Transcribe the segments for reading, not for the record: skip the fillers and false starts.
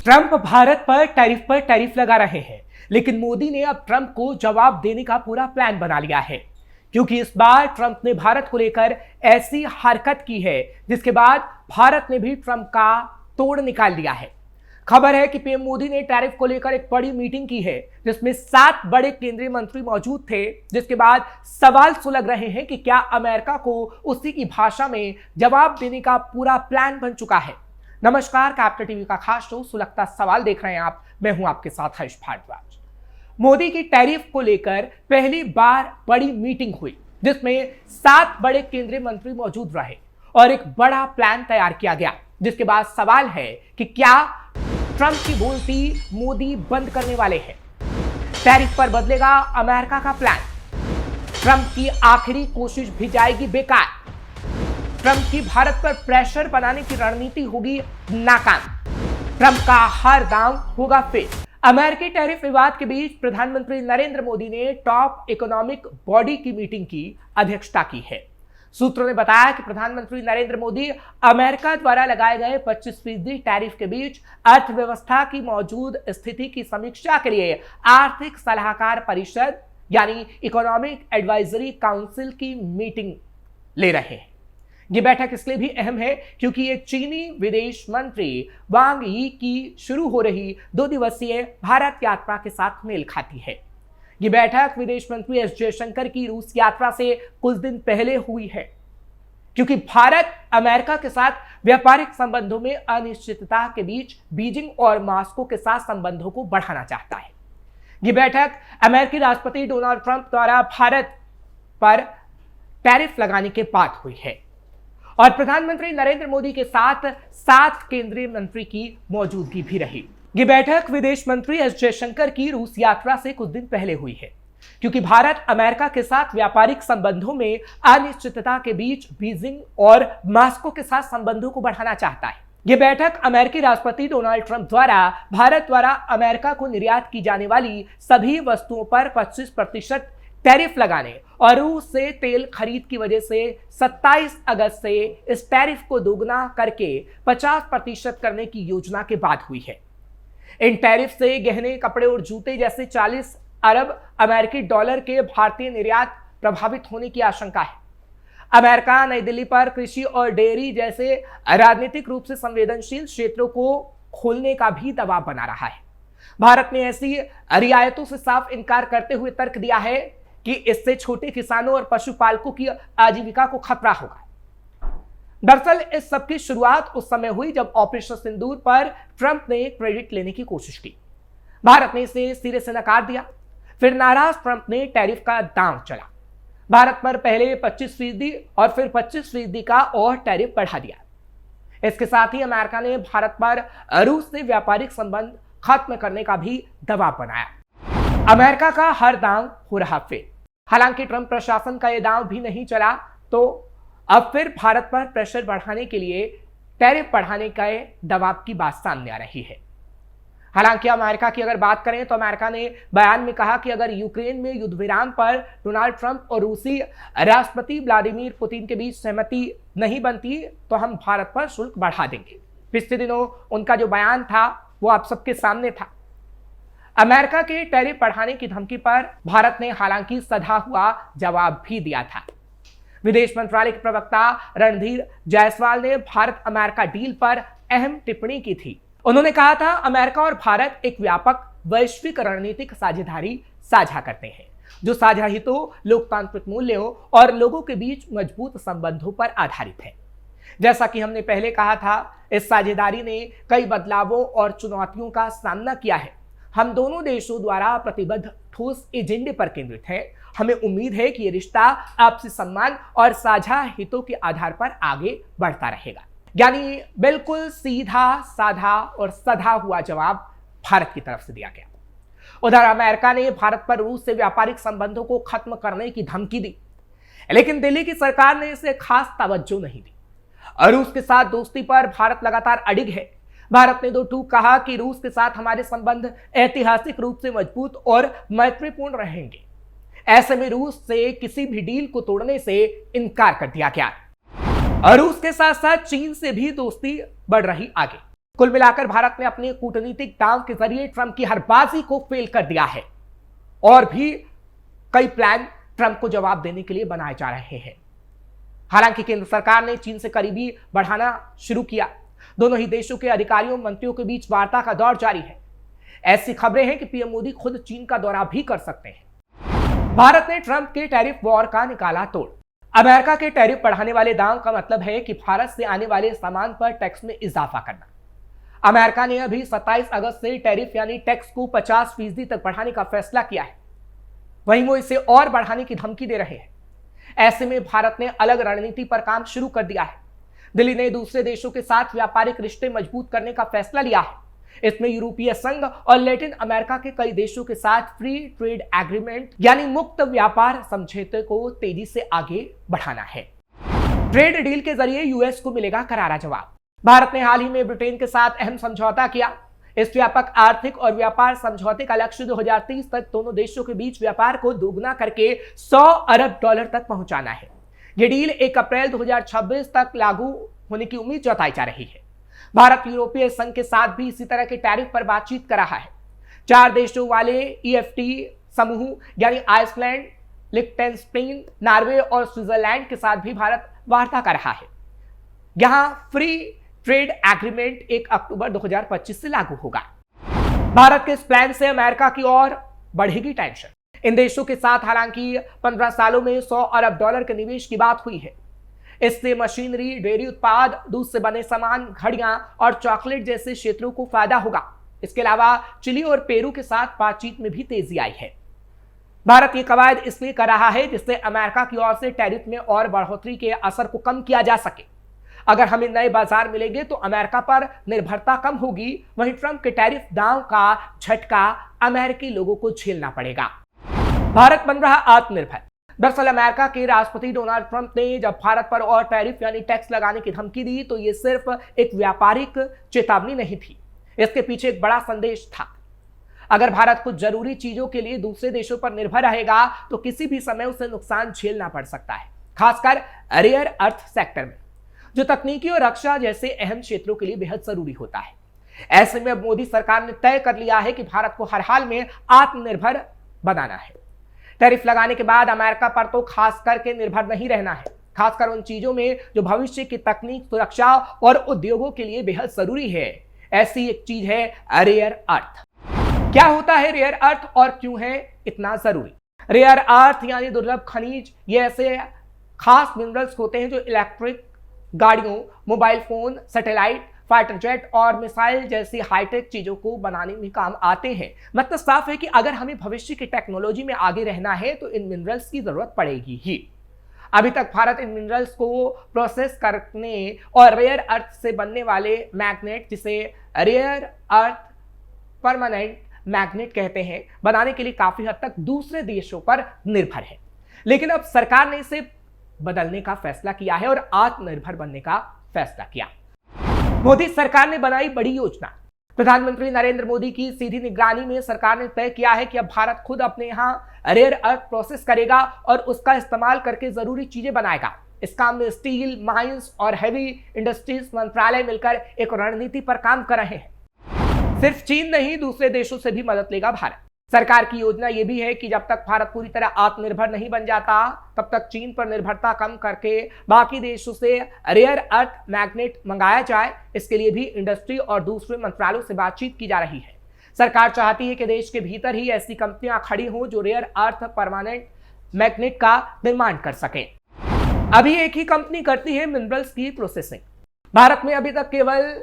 Trump Bharat पर tariff लगा रहे हैं, लेकिन मोदी ने अब ट्रंप को जवाब देने का पूरा प्लान बना लिया है, क्योंकि इस बार ट्रंप ने भारत को लेकर ऐसी हरकत की है जिसके बाद भारत ने भी ट्रंप का तोड़ निकाल दिया है। खबर है कि पीएम मोदी ने टैरिफ को लेकर एक बड़ी मीटिंग की है, जिसमें 7 बड़े केंद्रीय मंत्री मौजूद थे, जिसके बाद सवाल सुलग रहे हैं कि क्या अमेरिका को उसी की भाषा में जवाब देने का पूरा प्लान बन चुका है। नमस्कार, कैपिटल टीवी का खास शो सुलगता सवाल देख रहे हैं आप। मैं हूं आपके साथ हर्ष भारद्वाज। मोदी की टैरिफ को लेकर पहली बार बड़ी मीटिंग हुई, जिसमें 7 बड़े केंद्रीय मंत्री मौजूद रहे और एक बड़ा प्लान तैयार किया गया, जिसके बाद सवाल है कि क्या ट्रंप की बोलती मोदी बंद करने वाले हैं। टैरिफ पर बदलेगा अमेरिका का प्लान। ट्रंप की आखिरी कोशिश भी जाएगी बेकार। ट्रंप की भारत पर प्रेशर बनाने की रणनीति होगी नाकाम। ट्रंप का हर दांव होगा फेल। अमेरिकी टैरिफ विवाद के बीच प्रधानमंत्री नरेंद्र मोदी ने टॉप इकोनॉमिक बॉडी की मीटिंग की अध्यक्षता की है। सूत्रों ने बताया कि प्रधानमंत्री नरेंद्र मोदी अमेरिका द्वारा लगाए गए 25% टैरिफ के बीच अर्थव्यवस्था की मौजूद स्थिति की समीक्षा के लिए आर्थिक सलाहकार परिषद यानी इकोनॉमिक एडवाइजरी काउंसिल की मीटिंग ले रहे हैं। ये बैठक इसलिए भी अहम है क्योंकि ये चीनी विदेश मंत्री वांग यी की शुरू हो रही 2 दिवसीय भारत यात्रा के साथ मेल खाती है। ये बैठक विदेश मंत्री एस जयशंकर की रूस यात्रा से कुछ दिन पहले हुई है, क्योंकि भारत अमेरिका के साथ व्यापारिक संबंधों में अनिश्चितता के बीच बीजिंग और मॉस्को के साथ संबंधों को बढ़ाना चाहता है। ये बैठक अमेरिकी राष्ट्रपति डोनाल्ड ट्रंप द्वारा भारत पर टैरिफ लगाने के बाद हुई है और प्रधानमंत्री नरेंद्र मोदी के साथ 7 केंद्रीय मंत्री की मौजूदगी भी रही। ये बैठक विदेश मंत्री एस जयशंकर की रूस यात्रा से कुछ दिन पहले हुई है, क्योंकि भारत अमेरिका के साथ व्यापारिक संबंधों में अनिश्चितता के बीच बीजिंग और मॉस्को के साथ संबंधों को बढ़ाना चाहता है। ये बैठक अमेरिकी राष्ट्रपति डोनाल्ड ट्रंप द्वारा भारत द्वारा अमेरिका को निर्यात की जाने वाली सभी वस्तुओं पर 25% टैरिफ लगाने और रूस से तेल खरीद की वजह से 27 अगस्त से इस टैरिफ को दोगुना करके 50% करने की योजना के बाद हुई है। इन टैरिफ से गहने, कपड़े और जूते जैसे 40 अरब अमेरिकी डॉलर के भारतीय निर्यात प्रभावित होने की आशंका है। अमेरिका नई दिल्ली पर कृषि और डेयरी जैसे राजनीतिक रूप से संवेदनशील क्षेत्रों को खोलने का भी दबाव बना रहा है। भारत ने ऐसी रियायतों से साफ इनकार करते हुए तर्क दिया है कि इससे छोटे किसानों और पशुपालकों की आजीविका को खतरा होगा। दरअसल इस सब की शुरुआत उस समय हुई जब ऑपरेशन सिंदूर पर ट्रंप ने क्रेडिट लेने की कोशिश की। भारत ने इसे सिरे से नकार दिया। फिर नाराज ट्रंप ने टैरिफ का दांव चला। भारत पर पहले 25% और फिर 25% का और टैरिफ बढ़ा दिया। इसके साथ ही अमेरिका ने भारत पर रूस से व्यापारिक संबंध खत्म करने का भी दबाव बनाया। अमेरिका का हर दांव हो रहा फेल। हालांकि ट्रंप प्रशासन का यह दांव भी नहीं चला, तो अब फिर भारत पर प्रेशर बढ़ाने के लिए टैरिफ बढ़ाने का दबाव की बात सामने आ रही है। हालांकि अमेरिका की अगर बात करें तो अमेरिका ने बयान में कहा कि अगर यूक्रेन में युद्ध विराम पर डोनाल्ड ट्रंप और रूसी राष्ट्रपति व्लादिमीर पुतिन के बीच सहमति नहीं बनती तो हम भारत पर शुल्क बढ़ा देंगे। पिछले दिनों उनका जो बयान था वो आप सबके सामने था। अमेरिका के टैरिफ बढ़ाने की धमकी पर भारत ने हालांकि सधा हुआ जवाब भी दिया था। विदेश मंत्रालय के प्रवक्ता रणधीर जायसवाल ने भारत अमेरिका डील पर अहम टिप्पणी की थी। उन्होंने कहा था, अमेरिका और भारत एक व्यापक वैश्विक रणनीतिक साझेदारी साझा करते हैं, जो साझा हितों, लोकतांत्रिक मूल्यों और लोगों के बीच मजबूत संबंधों पर आधारित है। जैसा कि हमने पहले कहा था, इस साझेदारी ने कई बदलावों और चुनौतियों का सामना किया है। हम दोनों देशों द्वारा प्रतिबद्ध ठोस एजेंडे पर केंद्रित है। हमें उम्मीद है कि यह रिश्ता आपसी सम्मान और साझा हितों के आधार पर आगे बढ़ता रहेगा। यानी बिल्कुल सीधा, साधा और सधा हुआ जवाब भारत की तरफ से दिया गया। उधर अमेरिका ने भारत पर रूस से व्यापारिक संबंधों को खत्म करने की धमकी दी, लेकिन दिल्ली की सरकार ने इसे खास तवज्जो नहीं दी। रूस के साथ दोस्ती पर भारत लगातार अडिग है। भारत ने 2 टूक कहा कि रूस के साथ हमारे संबंध ऐतिहासिक रूप से मजबूत और मैत्रीपूर्ण रहेंगे। ऐसे में रूस से किसी भी डील को तोड़ने से इनकार कर दिया गया और रूस के साथ साथ चीन से भी दोस्ती बढ़ रही आगे। कुल मिलाकर भारत ने अपने कूटनीतिक दांव के जरिए ट्रंप की हर बाजी को फेल कर दिया है और भी कई प्लान ट्रंप को जवाब देने के लिए बनाए जा रहे हैं। हालांकि केंद्र सरकार ने चीन से करीबी बढ़ाना शुरू किया। दोनों ही देशों के अधिकारियों मंत्रियों के बीच वार्ता का दौर जारी है। ऐसी खबरें हैं कि पीएम मोदी खुद चीन का दौरा भी कर सकते हैं। भारत ने ट्रंप के टैरिफ वॉर का निकाला तोड़। अमेरिका के टैरिफ बढ़ाने वाले दांव का मतलब है कि भारत से आने वाले सामान पर टैक्स में इजाफा करना। अमेरिका ने अभी 27 अगस्त से टैरिफ यानी टैक्स को 50% तक बढ़ाने का फैसला किया है। वहीं वो इसे और बढ़ाने की धमकी दे रहे हैं। ऐसे में भारत ने अलग रणनीति पर काम शुरू कर दिया है। दिल्ली ने दूसरे देशों के साथ व्यापारिक रिश्ते मजबूत करने का फैसला लिया है। इसमें यूरोपीय संघ और लैटिन अमेरिका के कई देशों के साथ फ्री ट्रेड एग्रीमेंट यानी मुक्त व्यापार समझौते को तेजी से आगे बढ़ाना है। ट्रेड डील के जरिए यूएस को मिलेगा करारा जवाब। भारत ने हाल ही में ब्रिटेन के साथ अहम समझौता किया। इस व्यापक आर्थिक और व्यापार समझौते का लक्ष्य 2030 तक दोनों देशों के बीच व्यापार को दोगुना करके $100 अरब तक पहुंचाना है। यह डील 1 अप्रैल 2026 तक लागू होने की उम्मीद जताई जा रही है। भारत यूरोपीय संघ के साथ भी इसी तरह के टैरिफ पर बातचीत कर रहा है। 4 देशों वाले EFTA समूह यानी आइसलैंड, लिechtenstein, नॉर्वे और स्विट्जरलैंड के साथ भी भारत वार्ता कर रहा है। यहां फ्री ट्रेड एग्रीमेंट 1 अक्टूबर 2025 से लागू होगा। भारत के इस प्लान से अमेरिका की ओर बढ़ेगी टेंशन। इन देशों के साथ हालांकि 15 सालों में $100 अरब के निवेश की बात हुई है। इससे मशीनरी, डेयरी उत्पाद, दूध से बने सामान, घड़ियां और चॉकलेट जैसे क्षेत्रों को फायदा होगा। इसके अलावा चिली और पेरू के साथ बातचीत में भी तेजी आई है। भारत ये कवायद इसलिए कर रहा है जिससे अमेरिका की ओर से टैरिफ में और बढ़ोतरी के असर को कम किया जा सके। अगर हमें नए बाजार मिलेंगे तो अमेरिका पर निर्भरता कम होगी। वहीं ट्रंप के टैरिफ दांव का झटका अमेरिकी लोगों को झेलना पड़ेगा। भारत बन रहा आत्मनिर्भर। दरअसल अमेरिका के राष्ट्रपति डोनाल्ड ट्रंप ने जब भारत पर और टैरिफ यानी टैक्स लगाने की धमकी दी तो यह सिर्फ एक व्यापारिक चेतावनी नहीं थी, इसके पीछे एक बड़ा संदेश था। अगर भारत कुछ जरूरी चीजों के लिए दूसरे देशों पर निर्भर रहेगा तो किसी भी समय उसे नुकसान झेलना पड़ सकता है, खासकर रेयर अर्थ सेक्टर में, जो तकनीकी और रक्षा जैसे अहम क्षेत्रों के लिए बेहद जरूरी होता है। ऐसे में अब मोदी सरकार ने तय कर लिया है कि भारत को हर हाल में आत्मनिर्भर बनाना है। टैरिफ लगाने के बाद अमेरिका पर तो खास करके निर्भर नहीं रहना है, खासकर उन चीजों में जो भविष्य की तकनीक, सुरक्षा और उद्योगों के लिए बेहद जरूरी है। ऐसी एक चीज है रेयर अर्थ। क्या होता है रेयर अर्थ और क्यों है इतना जरूरी? रेयर अर्थ यानी दुर्लभ खनिज, ये ऐसे खास मिनरल्स होते हैं जो इलेक्ट्रिक गाड़ियों, mobile phone, satellite, fighter jet और मिसाइल जैसी हाईटेक चीजों को बनाने में काम आते हैं। मतलब साफ है कि अगर हमें भविष्य की टेक्नोलॉजी में आगे रहना है तो इन मिनरल्स की जरूरत पड़ेगी ही। अभी तक भारत इन मिनरल्स को प्रोसेस करने और रेयर अर्थ से बनने वाले मैग्नेट, जिसे रेयर अर्थ परमानेंट मैग्नेट कहते हैं, बनाने के लिए काफी हद तक दूसरे देशों पर निर्भर है। लेकिन अब सरकार ने इसे बदलने का फैसला किया है और आत्मनिर्भर बनने का फैसला किया। मोदी सरकार ने बनाई बड़ी योजना। प्रधानमंत्री नरेंद्र मोदी की सीधी निगरानी में सरकार ने तय किया है कि अब भारत खुद अपने यहां रेयर अर्थ प्रोसेस करेगा और उसका इस्तेमाल करके जरूरी चीजें बनाएगा। इस काम में स्टील, माइंस और हेवी इंडस्ट्रीज मंत्रालय मिलकर एक रणनीति पर काम कर रहे हैं। सिर्फ चीन नहीं, दूसरे देशों से भी मदद लेगा भारत। सरकार की योजना यह भी है कि जब तक भारत पूरी तरह आत्मनिर्भर नहीं बन जाता तब तक चीन पर निर्भरता कम करके बाकी देशों से रेयर अर्थ मैग्नेट मंगाया जाए। इसके लिए भी इंडस्ट्री और दूसरे मंत्रालयों से बातचीत की जा रही है। सरकार चाहती है कि देश के भीतर ही ऐसी कंपनियां खड़ी हों जो रेयर अर्थ परमानेंट मैग्नेट का निर्माण कर सकें। अभी एक ही कंपनी करती है मिनरल्स की प्रोसेसिंग। भारत में अभी तक केवल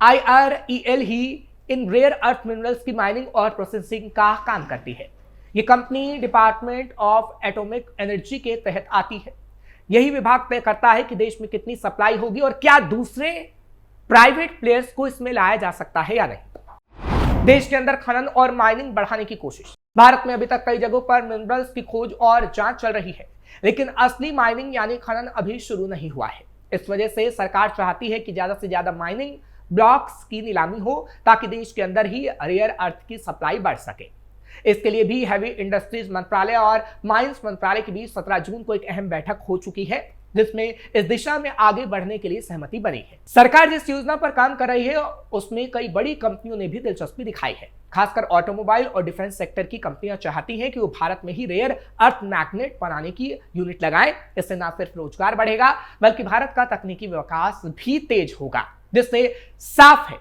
IREL ही इन रेयर अर्थ मिनरल्स की माइनिंग और प्रोसेसिंग का काम करती है। ये company department of atomic energy के तहत आती है। यही विभाग तय करता है कि देश में कितनी सप्लाई होगी और क्या दूसरे प्राइवेट प्लेयर्स को इसमें लाया जा सकता है या नहीं। देश के अंदर खनन और माइनिंग बढ़ाने की कोशिश। भारत में अभी तक कई जगहों पर मिनरल्स की खोज और जांच चल रही है, लेकिन असली माइनिंग यानी खनन अभी शुरू नहीं हुआ है। इस वजह से सरकार चाहती है कि ज्यादा से ज्यादा माइनिंग ब्लॉक्स की नीलामी हो ताकि देश के अंदर ही रेयर अर्थ की सप्लाई बढ़ सके। इसके लिए भी हैवी इंडस्ट्रीज मंत्रालय और माइंस मंत्रालय के बीच 17 जून को एक अहम बैठक हो चुकी है। जिसमें इस दिशा में आगे बढ़ने के लिए सहमति बनी है। सरकार जिस योजना पर काम कर रही है उसमें कई बड़ी कंपनियों ने भी दिलचस्पी दिखाई है। खासकर ऑटोमोबाइल और डिफेंस सेक्टर की कंपनियां चाहती हैं कि वो भारत में ही रेयर अर्थ मैग्नेट बनाने की यूनिट लगाएं। इससे न सिर्फ रोजगार बढ़ेगा बल्कि भारत का तकनीकी विकास भी तेज होगा, जिससे साफ है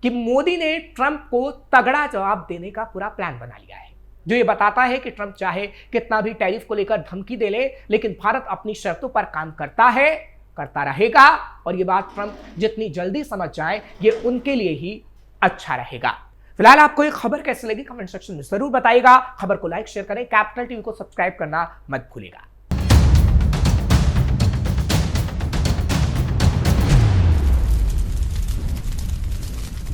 कि मोदी ने ट्रंप को तगड़ा जवाब देने का पूरा प्लान बना लिया है, जो ये बताता है कि ट्रंप चाहे कितना भी टैरिफ को लेकर धमकी दे ले, लेकिन भारत अपनी शर्तों पर काम करता है, करता रहेगा। और ये बात ट्रंप जितनी जल्दी समझ जाए ये उनके लिए ही अच्छा रहेगा। फिलहाल आपको ये खबर कैसी लगी कमेंट सेक्शन में जरूर बताइएगा। खबर को लाइक शेयर करें, कैपिटल टीवी को सब्सक्राइब करना मत भूलिएगा।